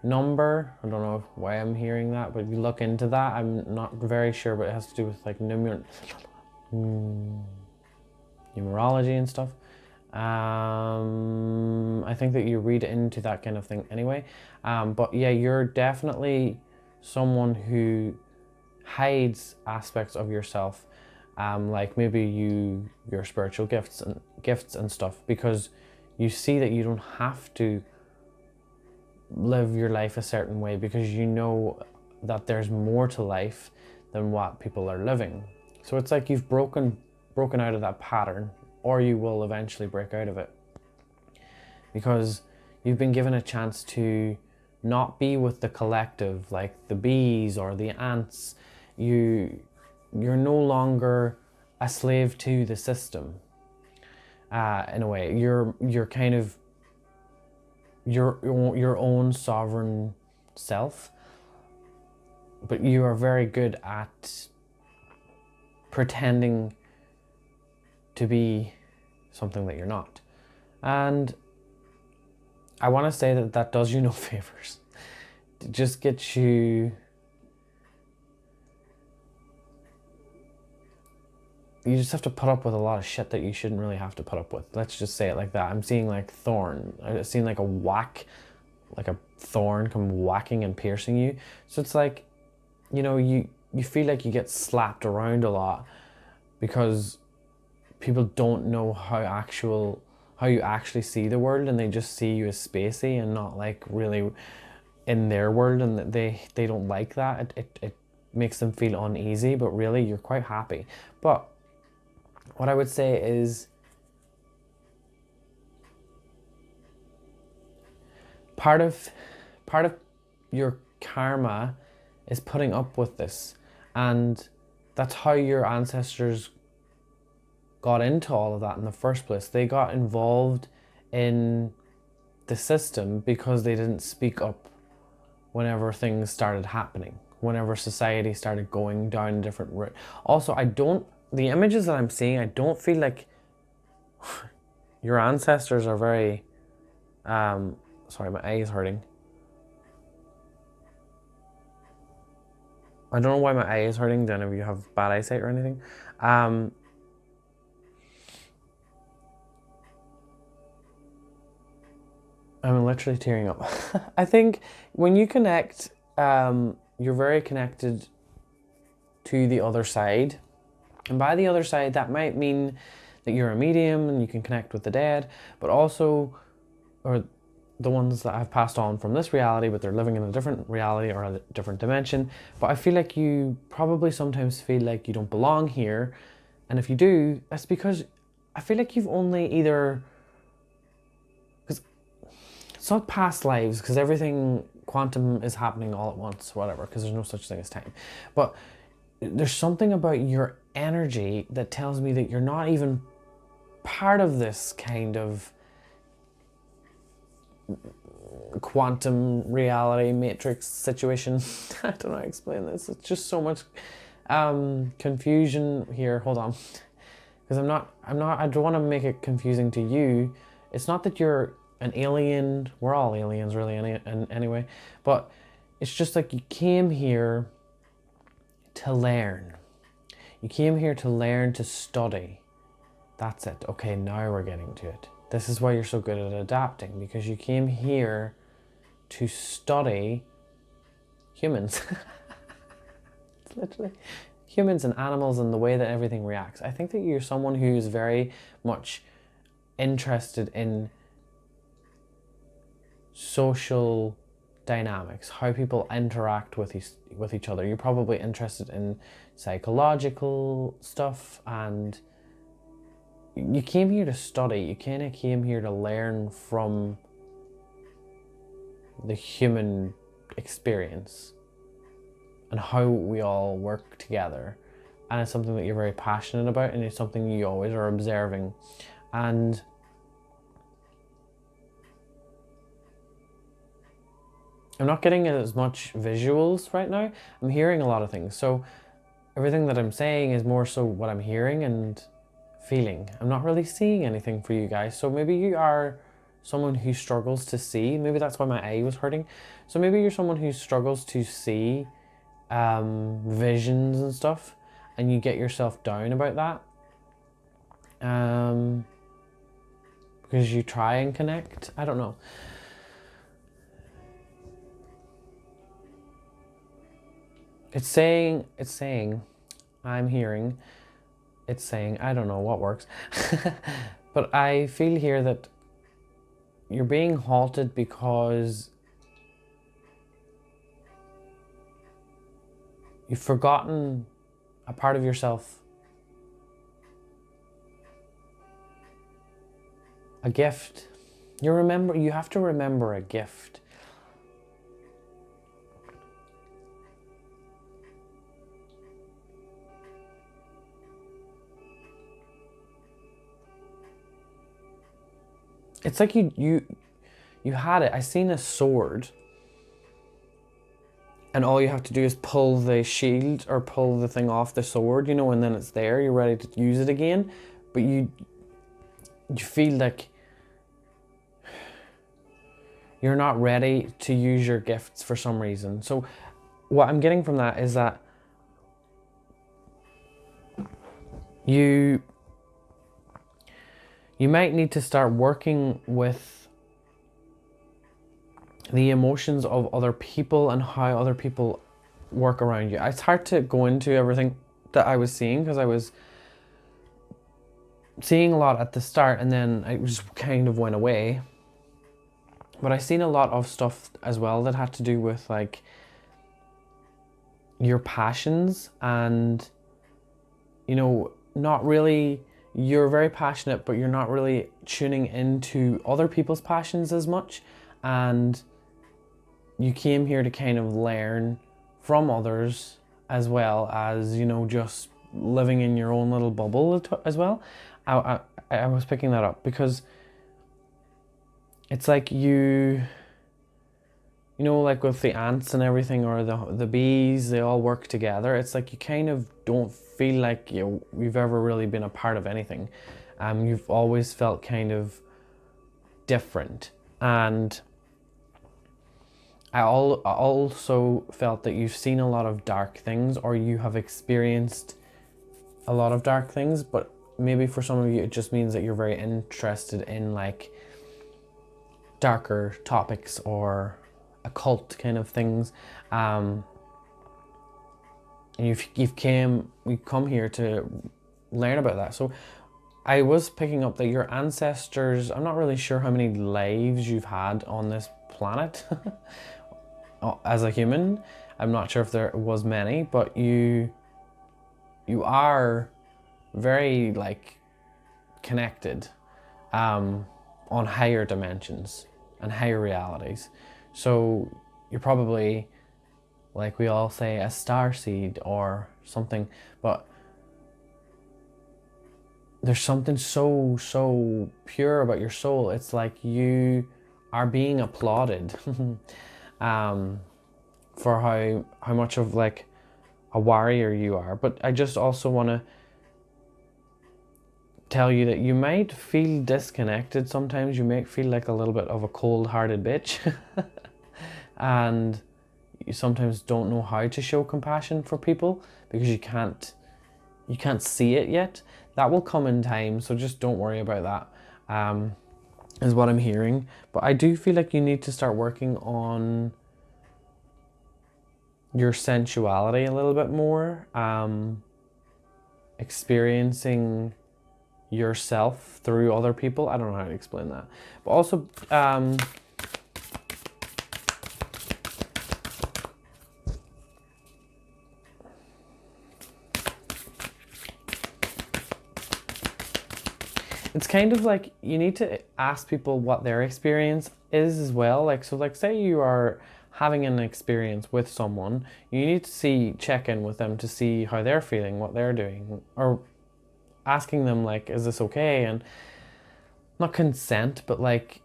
number. I don't know why I'm hearing that, but if you look into that, I'm not very sure, but it has to do with like numerology and stuff. I think that you read into that kind of thing anyway. But yeah, you're definitely someone who hides aspects of yourself, like maybe your spiritual gifts and stuff, because you see that you don't have to live your life a certain way, because you know that there's more to life than what people are living. So it's like you've broken out of that pattern, or you will eventually break out of it, because you've been given a chance to not be with the collective, like the bees or the ants. You're no longer a slave to the system. In a way, you're kind of your own sovereign self, but you are very good at pretending to be something that you're not. And I want to say that that does you no favors. It just gets you... You just have to put up with a lot of shit that you shouldn't really have to put up with. Let's just say it like that. I'm seeing like thorn. I've seen like a whack, like a thorn come whacking and piercing you. So it's like, you know, you feel like you get slapped around a lot because people don't know how you actually see the world, and they just see you as spacey and not like really in their world, and they don't like that. It makes them feel uneasy, but really you're quite happy. But what I would say is part of your karma is putting up with this, and that's how your ancestors got into all of that in the first place. They got involved in the system because they didn't speak up whenever things started happening, whenever society started going down a different route. Also, the images that I'm seeing, I don't feel like your ancestors are very, sorry, my eye is hurting. I don't know why my eye is hurting. Don't know if you have bad eyesight or anything. I'm literally tearing up. I think when you connect, you're very connected to the other side. And by the other side, that might mean that you're a medium and you can connect with the dead, but also, or the ones that I've passed on from this reality, but they're living in a different reality or a different dimension. But I feel like you probably sometimes feel like you don't belong here. And if you do, that's because I feel like you've only either, because it's not past lives, because everything quantum is happening all at once, whatever, because there's no such thing as time. But there's something about your energy that tells me that you're not even part of this kind of quantum reality matrix situation. I don't know how to explain this. It's just so much confusion here. Hold on, because I don't want to make it confusing to you. It's not that you're an alien. We're all aliens, really, anyway. But it's just like you came here to learn. You came here to learn, to study. That's it. Okay, now we're getting to it. This is why you're so good at adapting, because you came here to study humans. It's literally humans and animals and the way that everything reacts. I think that you're someone who is very much interested in social dynamics, how people interact with each other. You're probably interested in psychological stuff, and you came here to study. You kind of came here to learn from the human experience and how we all work together. And it's something that you're very passionate about, and it's something you always are observing. And I'm not getting as much visuals right now. I'm hearing a lot of things. So everything that I'm saying is more so what I'm hearing and feeling. I'm not really seeing anything for you guys. So maybe you are someone who struggles to see. Maybe that's why my eye was hurting. So maybe you're someone who struggles to see visions and stuff, and you get yourself down about that because you try and connect. I don't know. It's saying, I'm hearing, it's saying, I don't know what works. But I feel here that you're being halted because you've forgotten a part of yourself. A gift. You have to remember a gift. It's like you had it. I seen a sword, and all you have to do is pull the shield or pull the thing off the sword, and then it's there. You're ready to use it again, but you feel like you're not ready to use your gifts for some reason. So what I'm getting from that is that you might need to start working with the emotions of other people and how other people work around you. It's hard to go into everything that I was seeing because I was seeing a lot at the start and then it just kind of went away. But I seen a lot of stuff as well that had to do with like your passions and, not really, you're very passionate, but you're not really tuning into other people's passions as much. And you came here to kind of learn from others as well as, just living in your own little bubble as well. I was picking that up because it's like like with the ants and everything, or the bees, they all work together. It's like you kind of don't feel like you've ever really been a part of anything. You've always felt kind of different. And I also felt that you've seen a lot of dark things, or you have experienced a lot of dark things, but maybe for some of you it just means that you're very interested in like darker topics or occult kind of things, and we come here to learn about that. So I was picking up that your ancestors, I'm not really sure how many lives you've had on this planet as a human. I'm not sure if there was many, but you are very like connected on higher dimensions and higher realities. So you're probably, like we all say, a star seed or something, but there's something so pure about your soul. It's like you are being applauded for how much of like a warrior you are. But I just also want to tell you that you might feel disconnected sometimes. You might feel like a little bit of a cold-hearted bitch and you sometimes don't know how to show compassion for people because you can't see it yet. That will come in time, so just don't worry about that, is what I'm hearing. But I do feel like you need to start working on your sensuality a little bit more, experiencing yourself through other people. I don't know how to explain that. But also, it's kind of like you need to ask people what their experience is as well. Like, so like say you are having an experience with someone, you need to check in with them to see how they're feeling, what they're doing, or asking them like, is this okay? And not consent, but like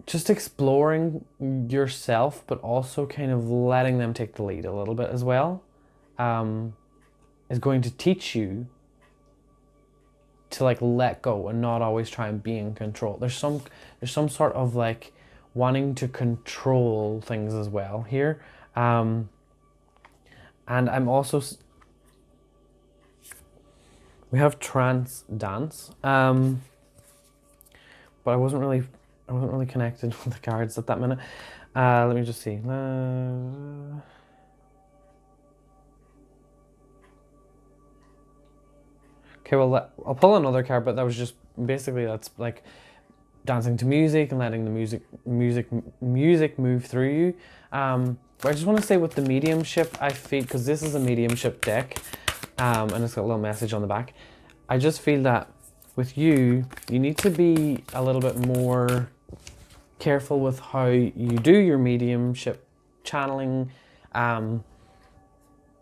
just exploring yourself, but also kind of letting them take the lead a little bit as well, is going to teach you to like let go and not always try and be in control. There's some sort of like wanting to control things as well here, and I'm also we have trance dance, but I wasn't really connected with the cards at that minute. Let me just see. Okay, well, I'll pull another card, but that was just basically that's like dancing to music and letting the music move through you. But I just want to say with the mediumship, I feel, because this is a mediumship deck, and it's got a little message on the back. I just feel that with you need to be a little bit more careful with how you do your mediumship channeling,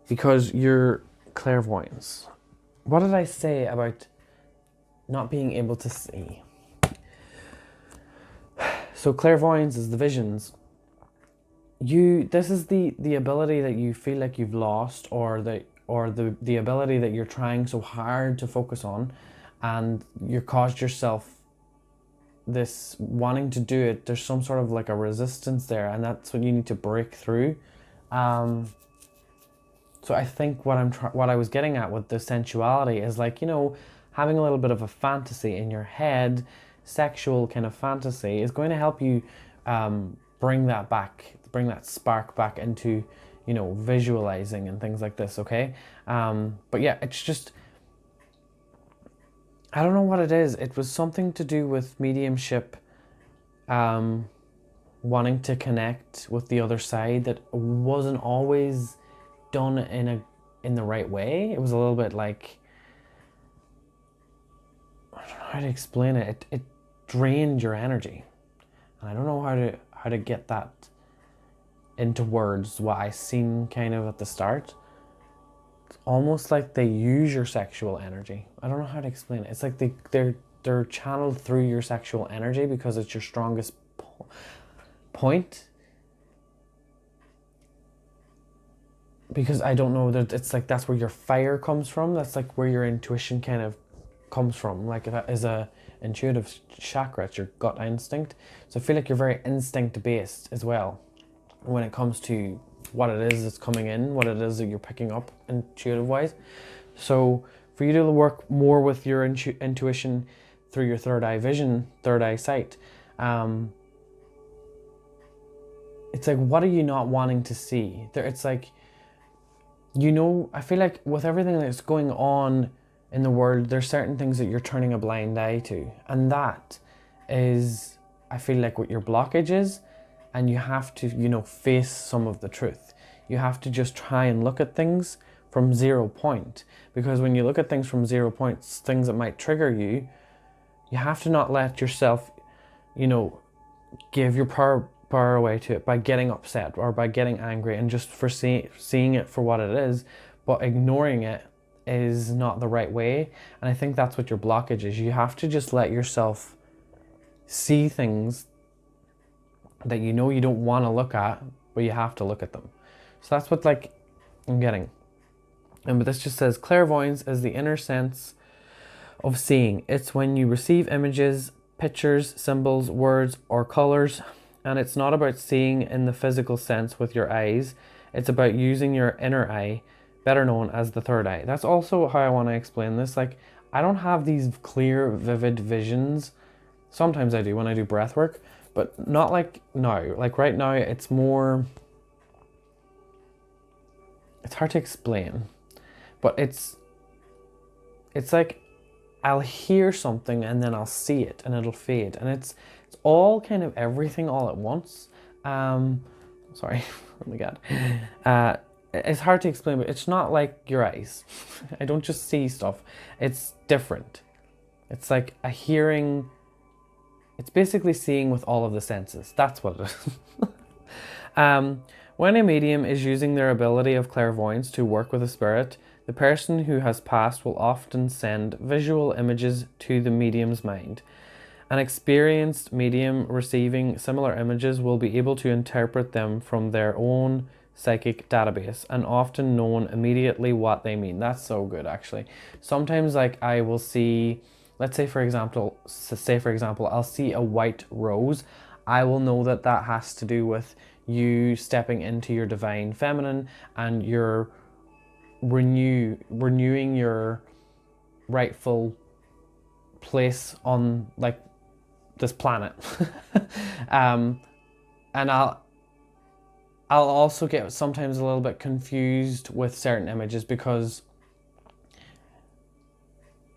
because your clairvoyance. What did I say about not being able to see? So clairvoyance is the visions. This is the ability that you feel like you've lost, or the ability that you're trying so hard to focus on, and you caused yourself this wanting to do it. There's some sort of like a resistance there, and that's what you need to break through. So I think what I was getting at with the sensuality is like, you know, having a little bit of a fantasy in your head, sexual kind of fantasy, is going to help you bring that spark back into, you know, visualizing and things like this, okay? But yeah, it's just, I don't know what it is. It was something to do with mediumship, wanting to connect with the other side that wasn't always done in the right way. It was a little bit like, I don't know how to explain it. It drained your energy, and I don't know how to get that into words. What I seen kind of at the start, it's almost like they use your sexual energy. I don't know how to explain it. It's like they're channeled through your sexual energy because it's your strongest point. Because I don't know, that it's like that's where your fire comes from. That's like where your intuition kind of comes from. Like that is a intuitive chakra. It's your gut instinct. So I feel like you're very instinct based as well when it comes to what it is that's coming in, what it is that you're picking up intuitive wise. So for you to work more with your intuition through your third eye vision, third eye sight, it's like, what are you not wanting to see? It's like, you know, I feel like with everything that's going on in the world, there's certain things that you're turning a blind eye to. And that is, I feel like, what your blockage is. And you have to, you know, face some of the truth. You have to just try and look at things from 0 point. Because when you look at things from 0 points, things that might trigger you, you have to not let yourself, you know, give your power away to it by getting upset or by getting angry and just for seeing it for what it is. But ignoring it is not the right way. And I think that's what your blockage is. You have to just let yourself see things that you know you don't want to look at, but you have to look at them. So that's what, like, I'm getting. And but this just says clairvoyance is the inner sense of seeing. It's when you receive images, pictures, symbols, words, or colors, and it's not about seeing in the physical sense with your eyes. It's about using your inner eye, better known as the third eye. That's also how I want to explain this. Like, I don't have these clear, vivid visions. Sometimes I do when I do breath work, but not like now. Like right now, it's more, it's hard to explain, but it's like I'll hear something and then I'll see it and it'll fade, and it's all kind of everything all at once. Sorry, oh my God. It's hard to explain, but it's not like your eyes. I don't just see stuff. It's different. It's like a hearing. It's basically seeing with all of the senses. That's what it is. When a medium is using their ability of clairvoyance to work with a spirit, the person who has passed will often send visual images to the medium's mind. An experienced medium receiving similar images will be able to interpret them from their own psychic database and often know immediately what they mean. That's so good, actually. Sometimes, like, I will see, let's say for example, I'll see a white rose. I will know that that has to do with you stepping into your divine feminine and you're renewing your rightful place on, like, this planet. And I'll also get sometimes a little bit confused with certain images because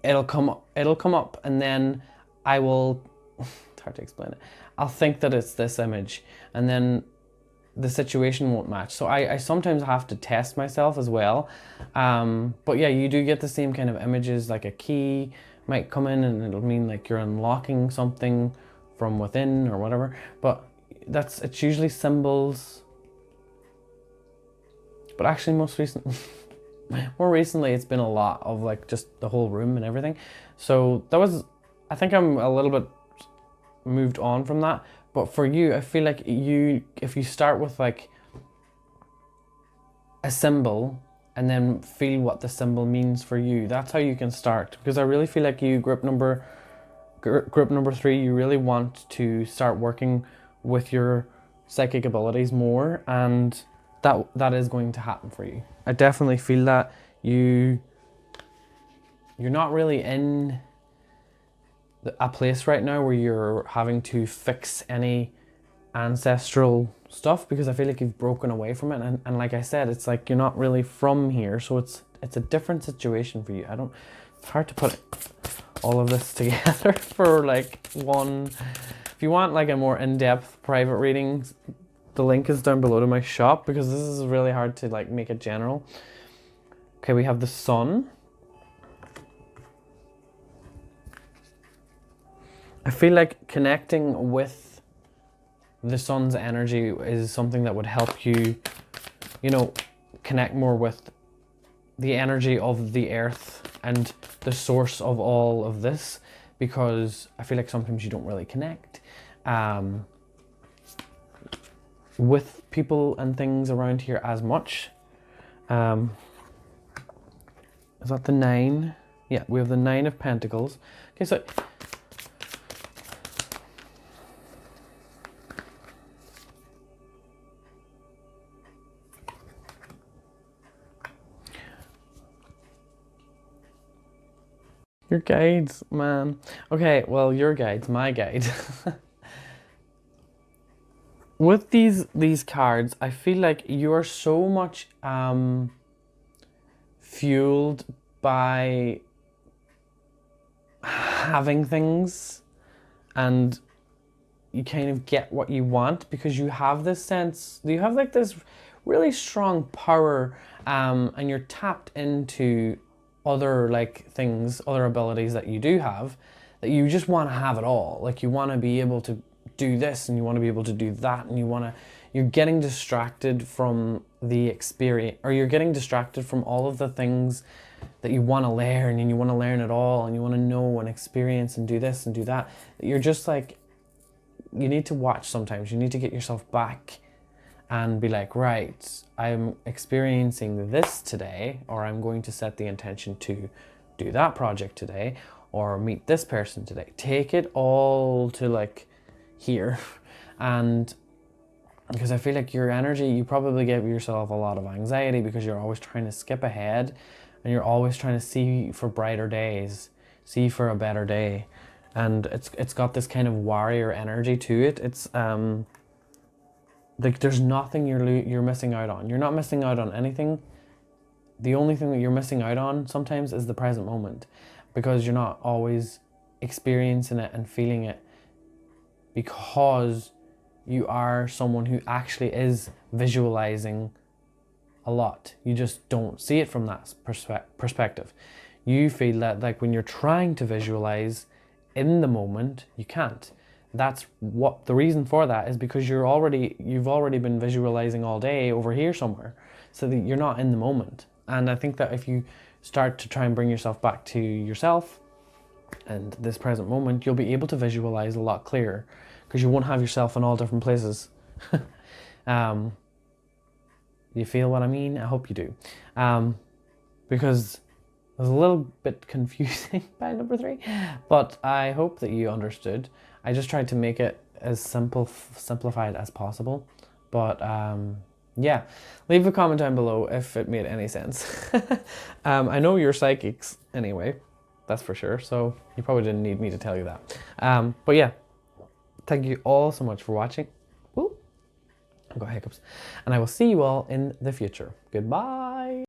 it'll come up and then I will, it's hard to explain it, I'll think that it's this image and then the situation won't match. So I sometimes have to test myself as well. But yeah, you do get the same kind of images, like a key might come in and it'll mean like you're unlocking something from within or whatever. But it's usually symbols. But actually more recently it's been a lot of like just the whole room and everything. So I think I'm a little bit moved on from that. But for you, I feel like if you start with like a symbol and then feel what the symbol means for you, that's how you can start. Because I really feel like you, group number 3, you really want to start working with your psychic abilities more, and that is going to happen for you. I definitely feel that you're not really in a place right now where you're having to fix any ancestral stuff, because I feel like you've broken away from it, and like I said, it's like you're not really from here, so it's a different situation for you. It's hard to put all of this together for like one. If you want like a more in-depth private reading, the link is down below to my shop, because this is really hard to like make it general. Okay, we have the sun. I feel like connecting with the sun's energy is something that would help you, connect more with the energy of the earth and the source of all of this, because I feel like sometimes you don't really connect with people and things around here as much. Is that the 9? Yeah, we have the 9 of Pentacles. Okay, so your guides, man. Okay, well, your guides, my guide. With these cards, I feel like you are so much fueled by having things and you kind of get what you want because you have this sense, you have like this really strong power, and you're tapped into other like things, other abilities that you do have, that you just want to have it all. Like you want to be able to do this and you want to be able to do that, and you're getting distracted from the experience, or you're getting distracted from all of the things that you want to learn, and you want to learn it all, and you want to know and experience and do this and do that. You're just like, you need to watch sometimes. You need to get yourself back and be like, right, I'm experiencing this today, or I'm going to set the intention to do that project today, or meet this person today. Take it all to like here. And because I feel like your energy, you probably give yourself a lot of anxiety because you're always trying to skip ahead and you're always trying to see for brighter days, see for a better day. And it's got this kind of warrior energy to it. It's like there's nothing you're missing out on. You're not missing out on anything. The only thing that you're missing out on sometimes is the present moment, because you're not always experiencing it and feeling it, because you are someone who actually is visualizing a lot. You just don't see it from that perspective. You feel that like when you're trying to visualize in the moment, you can't. That's what the reason for that is, because you've already been visualizing all day over here somewhere, so that you're not in the moment. And I think that if you start to try and bring yourself back to yourself and this present moment, you'll be able to visualize a lot clearer, because you won't have yourself in all different places. You feel what I mean? I hope you do. Because it was a little bit confusing by number 3, but I hope that you understood. I just tried to make it as simplified as possible. But yeah, leave a comment down below if it made any sense. I know you're psychics anyway, that's for sure, so you probably didn't need me to tell you that. But yeah, thank you all so much for watching. Ooh, I've got hiccups. And I will see you all in the future. Goodbye.